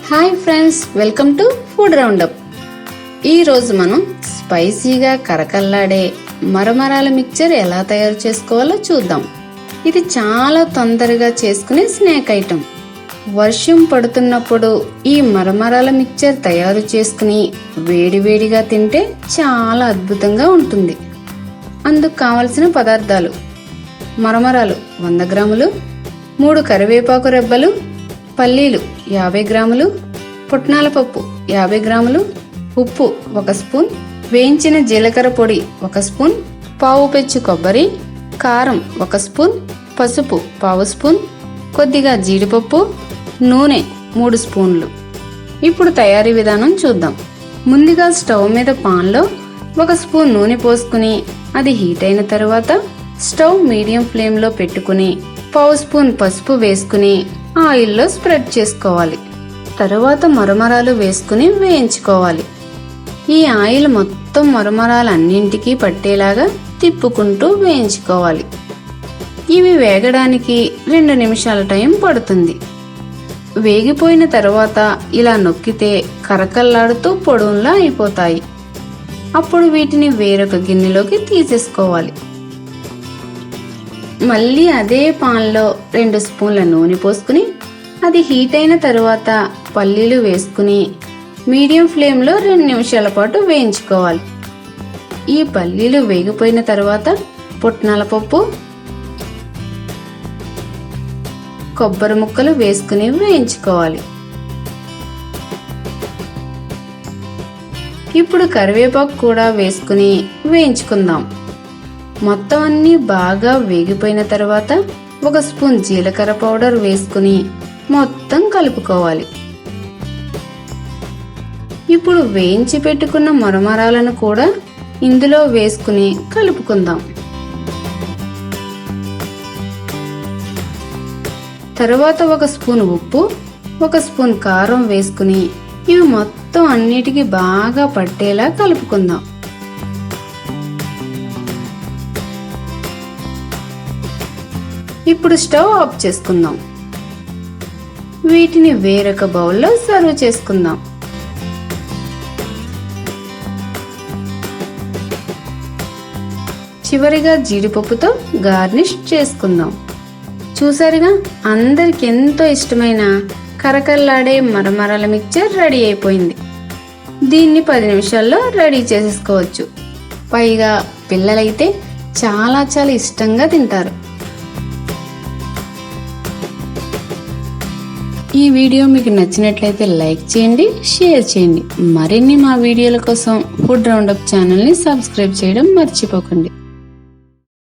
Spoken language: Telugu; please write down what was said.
Hi friends, welcome to food roundup. ఈరోజు మనం స్పైసీగా కరకల్లాడే మరమరాల మిక్చర్ ఎలా తయారు చేసుకోవాలో చూద్దాం. ఇది చాలా తొందరగా చేసుకునే స్నాక్ ఐటెం. వర్షం పడుతున్నప్పుడు ఈ మరమరాల మిక్చర్ తయారు చేసుకుని వేడివేడిగా తింటే చాలా అద్భుతంగా ఉంటుంది. అందుకు కావలసిన పదార్థాలు: మరమరాలు 100 గ్రాములు, 3 కరివేపాకు రెబ్బలు, పల్లీలు 50 గ్రాములు, పుట్నాల పప్పు 50 గ్రాములు, ఉప్పు 1 స్పూన్, వేయించిన జీలకర్ర పొడి 1 స్పూన్, పావు పెచ్చు కొబ్బరి, కారం 1 స్పూన్, పసుపు పావు స్పూన్, కొద్దిగా జీడిపప్పు, నూనె 3 స్పూన్లు. ఇప్పుడు తయారీ విధానం చూద్దాం. ముందుగా స్టవ్ మీద పాన్లో 1 స్పూన్ నూనె పోసుకుని అది హీట్ అయిన తర్వాత స్టవ్ మీడియం ఫ్లేమ్లో పెట్టుకుని పావు స్పూన్ పసుపు వేసుకుని ఆయిల్లో స్ప్రెడ్ చేసుకోవాలి. తరువాత మరమరాలు వేసుకుని వేయించుకోవాలి. ఈ ఆయిల్ మొత్తం మరమరాలన్నింటికీ పట్టేలాగా తిప్పుకుంటూ వేయించుకోవాలి. ఇవి వేగడానికి 2 నిమిషాల టైం పడుతుంది. వేగిపోయిన తర్వాత ఇలా నొక్కితే కరకల్లాడుతూ పొడుంలా అయిపోతాయి. అప్పుడు వీటిని వేరొక గిన్నెలోకి తీసేసుకోవాలి. మళ్ళీ అదే పాన్లో 2 స్పూన్ల నూనె పోసుకుని అది హీట్ అయిన తర్వాత పల్లీలు వేసుకుని మీడియం ఫ్లేమ్లో 2 నిమిషాల పాటు వేయించుకోవాలి. ఈ పల్లీలు వేగిపోయిన తర్వాత పుట్నాల పప్పు, కొబ్బరి ముక్కలు వేసుకుని వేయించుకోవాలి. ఇప్పుడు కరివేపాకు కూడా వేసుకుని వేయించుకుందాం. మొత్తం అన్నీ బాగా వేగిపోయిన తర్వాత 1 స్పూన్ జీలకర్ర పౌడర్ వేసుకుని మొత్తం కలుపుకోవాలి. ఇప్పుడు వేయించి పెట్టుకున్న మరమరాలను కూడా ఇందులో వేసుకుని కలుపుకుందాం. తర్వాత 1 స్పూన్ ఉప్పు, 1 స్పూన్ కారం వేసుకుని ఇవి మొత్తం అన్నిటికీ బాగా పట్టేలా కలుపుకుందాం. ఇప్పుడు స్టవ్ ఆఫ్ చేసుకుందాం. వీటిని వేరొక బౌల్లో సర్వ్ చేసుకుందాం. చివరిగా జీడిపప్పుతో గార్నిష్ చేసుకుందాం. చూసారుగా, అందరికి ఎంతో ఇష్టమైన కరకల్లాడే మరమరాల మిక్చర్ రెడీ అయిపోయింది. దీన్ని 10 నిమిషాల్లో రెడీ చేసేసుకోవచ్చు. పైగా పిల్లలైతే చాలా ఇష్టంగా తింటారు. ఈ వీడియో మీకు నచ్చినట్లయితే లైక్ చేయండి, షేర్ చేయండి. మరిన్ని మా వీడియోల కోసం ఫుడ్ రౌండప్ ఛానల్ని సబ్స్క్రైబ్ చేయడం మర్చిపోకండి.